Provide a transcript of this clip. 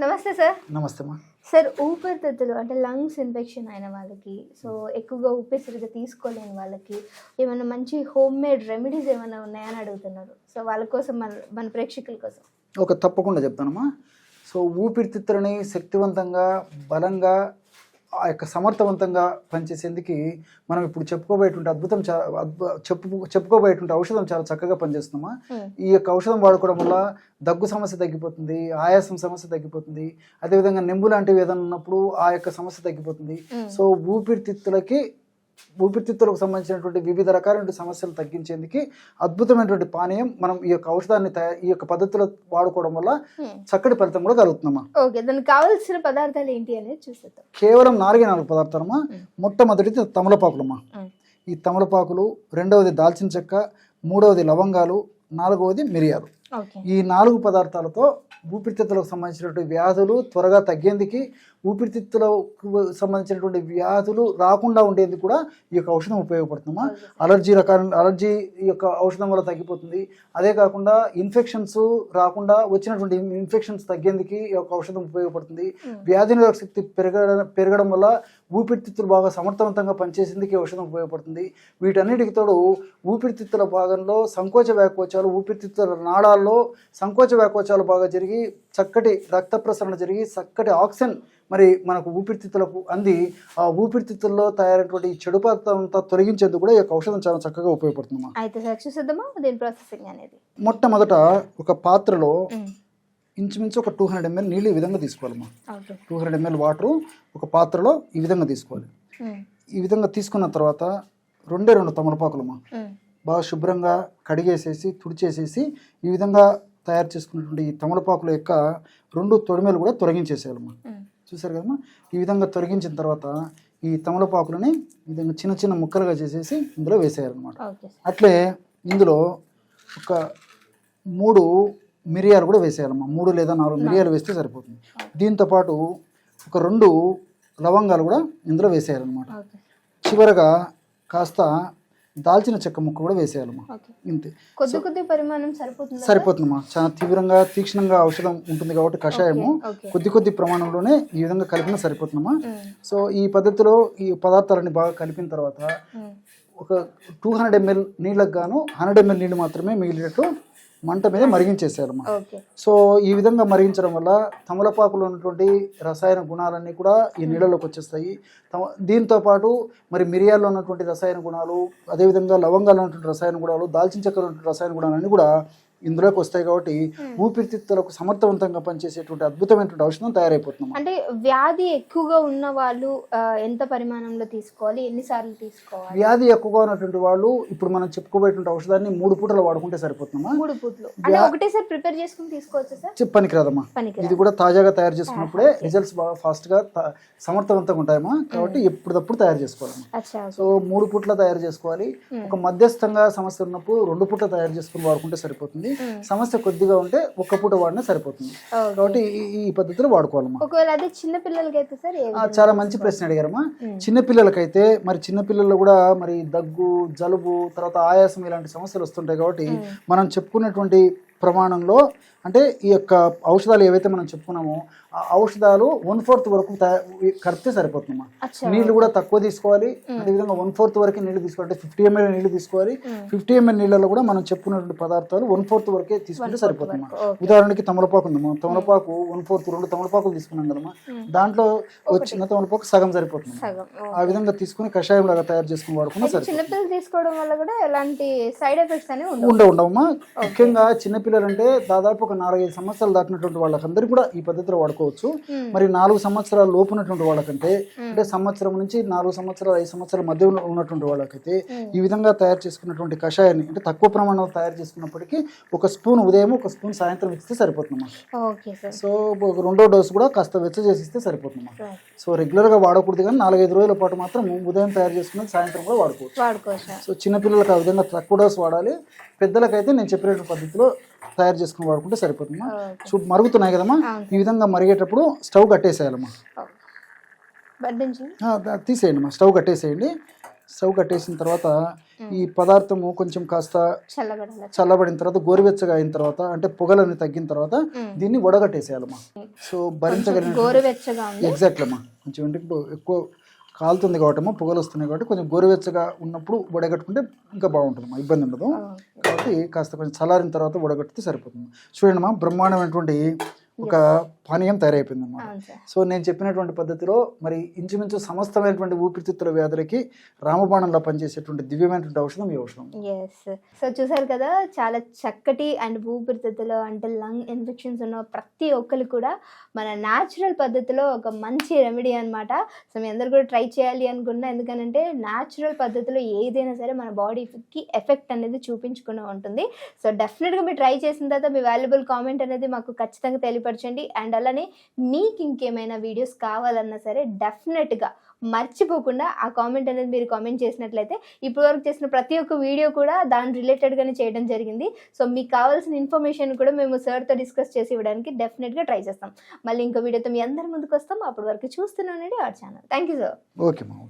నమస్తే సార్. నమస్తే అమ్మా. సార్, ఊపిరితిత్తులు అంటే లంగ్స్ ఇన్ఫెక్షన్ అయిన వాళ్ళకి, సో ఎక్కువగా ఊపిరి సరిగ్గా తీసుకోలేని వాళ్ళకి ఏమైనా మంచి హోమ్ మేడ్ రెమెడీస్ ఏమైనా ఉన్నాయని అడుగుతున్నారు. సో వాళ్ళ కోసం మన ప్రేక్షకుల కోసం తప్పకుండా చెప్తానమ్మా. సో ఊపిరితిత్తులని శక్తివంతంగా, బలంగా, ఆ యొక్క సమర్థవంతంగా పనిచేసేందుకు మనం ఇప్పుడు చెప్పుకోబోయేటువంటి ఔషధం చాలా చక్కగా పనిచేస్తుందమ్మా. ఈ యొక్క ఔషధం వాడుకోవడం వల్ల దగ్గు సమస్య తగ్గిపోతుంది, ఆయాసం సమస్య తగ్గిపోతుంది, అదేవిధంగా నెంబు లాంటివి ఏదైనా ఉన్నప్పుడు ఆ యొక్క సమస్య తగ్గిపోతుంది. సో ఊపిరితిత్తులకు సంబంధించినటువంటి వివిధ రకాలైన సమస్యలు తగ్గించేందుకు అద్భుతమైనటువంటి పానీయం. మనం ఈ యొక్క ఔషధాన్ని ఈ యొక్క పద్ధతిలో వాడుకోవడం వల్ల చక్కటి ఫలితం కూడా కలుగుతుందమ్మా. ఓకే, దానికి కావాల్సిన పదార్థాలు ఏంటి అనేది చూసేద్దాం. కేవలం 4 పదార్థాలమ్మా. మొట్టమొదటిది తమలపాకులమ్మా. ఈ తమలపాకులు, రెండవది దాల్చిన చెక్క, మూడవది లవంగాలు, 4వది మిరియాలు. ఈ 4 పదార్థాలతో ఊపిరితిత్తులకు సంబంధించినటువంటి వ్యాధులు త్వరగా తగ్గేందుకు, ఊపిరితిత్తులకు సంబంధించినటువంటి వ్యాధులు రాకుండా ఉండేందుకు కూడా ఈ యొక్క ఔషధం ఉపయోగపడుతుందమ్మా. అలర్జీ ఈ యొక్క ఔషధం వల్ల తగ్గిపోతుంది. అదే కాకుండా ఇన్ఫెక్షన్స్ రాకుండా, వచ్చినటువంటి ఇన్ఫెక్షన్స్ తగ్గేందుకు ఈ యొక్క ఔషధం ఉపయోగపడుతుంది. వ్యాధి నిరోధక శక్తి పెరగడం వల్ల ఊపిరితిత్తులు బాగా సమర్థవంతంగా పనిచేసేందుకు ఈ ఔషధం ఉపయోగపడుతుంది. వీటన్నిటికి తోడు ఊపిరితిత్తుల భాగంలో సంకోచ వ్యాకోచాలు, ఊపిరితిత్తుల నాళాల్లో సంకోచ వ్యాకోచాలు బాగా జరిగి చక్కటి రక్త ప్రసరణ జరిగి చక్కటి ఆక్సిజన్ మరి మనకు ఊపిరితిత్తులకు అంది ఆ ఊపిరితిత్తుల్లో తయారైనటువంటి చెడు పదార్థం అంతా తొలగించేందుకు కూడా ఈ యొక్క ఔషధం చాలా చక్కగా ఉపయోగపడుతుందమ్మా. మొట్టమొదట ఒక పాత్రలో ఇంచుమించు ఒక 200 ml నీళ్ళు ఈ విధంగా తీసుకోవాలమ్మా. 200 ml వాటర్ ఒక పాత్రలో ఈ విధంగా తీసుకోవాలి. ఈ విధంగా తీసుకున్న తర్వాత 2 తమలపాకులమ్మా బాగా శుభ్రంగా కడిగేసేసి, తుడిచేసేసి ఈ విధంగా తయారు చేసుకున్నటువంటి ఈ తమలపాకుల యొక్క 2 తొడిమెలు కూడా తొలగించేసేయాలమ్మా. చూసారు కదమ్మా. ఈ విధంగా తొలగించిన తర్వాత ఈ తమలపాకులని ఈ విధంగా చిన్న చిన్న ముక్కలుగా చేసేసి ఇందులో వేసేయాలన్నమాట. అట్లే ఇందులో ఒక 3 మిరియాలు కూడా వేసేయాలమ్మా. 3 లేదా 4 మిరియాలు వేస్తే సరిపోతుంది. దీంతోపాటు ఒక 2 లవంగాలు కూడా ఇందులో వేసేయాలన్నమాట. చివరగా కాస్త దాల్చిన చెక్క ముక్క కూడా వేసేయాలమ్మా. ఇంతే, కొద్ది పరిమాణం సరిపోతుందమ్మా. చాలా తీక్షణంగా ఔషధం ఉంటుంది కాబట్టి కషాయము కొద్ది ప్రమాణంలోనే ఈ విధంగా కలిపినా సరిపోతుందమ్మా. సో ఈ పద్ధతిలో ఈ పదార్థాలని బాగా కలిపిన తర్వాత ఒక 200 ml నీళ్ళకు గాను 100 ml నీళ్ళు మాత్రమే మిగిలినట్టు మంట మీద మరిగించేసేయాలమ్మా. సో ఈ విధంగా మరిగించడం వల్ల తమలపాకులో ఉన్నటువంటి రసాయన గుణాలన్నీ కూడా ఈ నీళ్ళలోకి వచ్చేస్తాయి. దీంతో పాటు మరి మిరియాల్లో ఉన్నటువంటి రసాయన గుణాలు, అదేవిధంగా లవంగాల్లో ఉన్నటువంటి రసాయన గుణాలు, దాల్చిన చెక్కలో ఉన్నటువంటి రసాయన గుణాలన్నీ కూడా ఇందులోకి వస్తాయి. కాబట్టి ఊపిరితిత్తులకు సమర్థవంతంగా పనిచేసేటువంటి అద్భుతమైనటువంటి ఔషధం తయారైపోతుంది. అంటే వ్యాధి ఎక్కువగా ఉన్న వాళ్ళు ఎంత పరిమాణంలో తీసుకోవాలి, ఎన్నిసార్లు తీసుకోవాలి? వ్యాధి ఎక్కువగా ఉన్నటువంటి వాళ్ళు ఇప్పుడు మనం చెప్పుకోబోయేటువంటి ఔషధాన్ని 3 పూటలు వాడుకుంటే సరిపోతుందమ్మా. 3 పూటలు ఒకటేసారి ప్రిపేర్ చేసుకుని తీసుకోవచ్చు సార్? పనికిరాదమ్మా. ఇది కూడా తాజాగా తయారు చేసుకున్నప్పుడే రిజల్ట్స్ బాగా ఫాస్ట్ గా సమర్థవంతంగా ఉంటాయమ్మా. కాబట్టి ఎప్పటికప్పుడు తయారు చేసుకోవాలమ్మా. సో 3 పూట్ల తయారు చేసుకోవాలి. ఒక మధ్యస్థంగా సమస్య ఉన్నప్పుడు 2 పూట్ల తయారు చేసుకుని వాడుకుంటే సరిపోతుంది. సమస్య కొద్దిగా ఉంటే 1 పూట వాడినా సరిపోతుంది. కాబట్టి ఈ పద్ధతిలో వాడుకోవాలమ్మా. ఒకవేళ అదే చిన్న పిల్లలకైతే సార్? చాలా మంచి ప్రశ్న అడిగారమ్మా. చిన్న పిల్లలకైతే మరి చిన్న పిల్లల్లో కూడా మరి దగ్గు, జలుబు, తర్వాత ఆయాసం ఇలాంటి సమస్యలు వస్తుంటాయి. కాబట్టి మనం చెప్పుకున్నటువంటి ప్రమాణంలో అంటే ఈ యొక్క ఔషధాలు ఏవైతే మనం చెప్పుకున్నామో ఆ ఔషధాలు 1/4 వరకు కలిపితే సరిపోతుందమ్మా. నీళ్లు కూడా తక్కువ తీసుకోవాలి. అదేవిధంగా 1/4 వరకు నీళ్లు తీసుకోవాలి. 50 ml నీళ్లు తీసుకోవాలి. 50 ml నీళ్ళలో కూడా మనం చెప్పుకున్నటువంటి పదార్థాలు 1/4 వరకే తీసుకుంటే సరిపోతుందమ్మా. ఉదాహరణకి తమలపాకు ఉందమ్మా. తమలపాకు 1/4 2 తమలపాకులు తీసుకున్నాం కదమ్మా. దాంట్లో వచ్చిన తమలపాకు సగం సరిపోతుంది. ఆ విధంగా తీసుకుని కషాయం లాగా తయారు చేసుకుని వాడుకున్నా సరిపోతుంది. తీసుకోవడం వల్ల కూడా ఎలాంటి సైడ్ ఎఫెక్ట్స్ అనేవి ఉండవమ్మా. ముఖ్యంగా చిన్నపిల్లలు అంటే దాదాపు ఒక 4-5 సంవత్సరాలు దాటినటువంటి వాళ్ళకందరూ కూడా ఈ పద్ధతిలో వాడుకోవచ్చు. మరి 4 సంవత్సరాల లోపు ఉన్నటువంటి వాళ్ళకంటే, అంటే సంవత్సరం నుంచి 4 సంవత్సరాలు 5 సంవత్సరాల మధ్య ఉన్నటువంటి వాళ్ళకైతే ఈ విధంగా తయారు చేసుకున్నటువంటి కషాయాన్ని అంటే తక్కువ ప్రమాణంలో తయారు చేసుకున్నప్పటికీ 1 స్పూన్ ఉదయం 1 స్పూన్ సాయంత్రం ఇస్తే సరిపోతుందమ్మా. సో 2వ డోసు కూడా కాస్త వెచ్చ చేసి ఇస్తే సరిపోతుందమ్మా. సో రెగ్యులర్ గా వాడకూడదు, కానీ 4-5 రోజుల పాటు మాత్రం ఉదయం తయారు చేసుకున్నది సాయంత్రం కూడా వాడుకోవచ్చు. సో చిన్నపిల్లలకు ఆ విధంగా తక్కువ డోసు వాడాలి. పెద్దలకైతే నేను చెప్పిన పద్ధతిలో తయారు చేసుకుని వాడుకుంటే సరిపోతుందమ్మా. మరుగుతున్నాయి కదమ్మా. ఈ విధంగా మరిగేటప్పుడు స్టవ్ కట్టేసేయాలమ్మా. తీసేయండి అమ్మా, స్టవ్ కట్టేసేయండి. స్టవ్ కట్టేసిన తర్వాత ఈ పదార్థము కొంచెం కాస్త చల్లబడాలి. చల్లబడిన తర్వాత గోరువెచ్చగా అయిన తర్వాత అంటే పొగలన్నీ తగ్గిన తర్వాత దీన్ని వడగట్టేసేయాలమ్మా. సో భరించగలిగిన గోరువెచ్చగా ఉంది. ఎగ్జాక్ట్లీ అమ్మా. కొంచెం అంటే ఎక్కువ కాలుతుంది కాబట్టి పొగలు వస్తున్నాయి కాబట్టి కొంచెం గోరువెచ్చగా ఉన్నప్పుడు వడగట్టుకుంటే ఇంకా బాగుంటుందమ్మా, ఇబ్బంది ఉండదు. కాబట్టి కాస్త కొంచెం చల్లారిన తర్వాత వడగట్టితే సరిపోతుంది. చూడండి అమ్మా, బ్రహ్మాండమైనటువంటి ఒక పానీయం తయారైపోయింది అన్నమాట. సో నేను చెప్పినటువంటి పద్ధతిలో మరి ఇంచుమించు సమస్తమైనటువంటి ఊపిరితిత్తుల వ్యాధులకి రామబాణంలో పనిచేసేటువంటి దివ్యమైనటువంటి ఔషధం ఈ ఔషధం. ఎస్, సో చూసారు కదా, చాలా చక్కటి అండ్ ఊపిరితిత్తులు అంటే లంగ్ ఇన్ఫెక్షన్స్ ఉన్న ప్రతి ఒక్కరు కూడా మన న్యాచురల్ పద్ధతిలో ఒక మంచి రెమెడీ అనమాట. సో మీ అందరు కూడా ట్రై చేయాలి అనుకున్నా, ఎందుకనంటే న్యాచురల్ పద్ధతిలో ఏదైనా సరే మన బాడీకి ఎఫెక్ట్ అనేది చూపించుకునే ఉంటుంది. సో డెఫినెట్గా మీరు ట్రై చేసిన తర్వాత మీ వాల్యుబుల్ కామెంట్ అనేది మాకు ఖచ్చితంగా తెలియపరచండి. అండ్ అలానే మీకు ఇంకేమైనా వీడియోస్ కావాలన్నా సరే డెఫినెట్గా మర్చిపోకుండా ఆ కామెంట్ అనేది మీరు కామెంట్ చేసినట్లయితే ఇప్పటివరకు చేసిన ప్రతి ఒక్క వీడియో కూడా దాని రిలేటెడ్గానే చేయడం జరిగింది. సో మీకు కావాల్సిన ఇన్ఫర్మేషన్ కూడా మేము సార్తో డిస్కస్ చేసి ఇవ్వడానికి డెఫినెట్గా ట్రై చేస్తాం. మళ్ళీ ఇంకో వీడియోతో మీ అందరి ముందుకు వస్తాం. అప్పటి వరకు చూస్తూనే ఉండండి our channel. Thank you sir. Okay మా.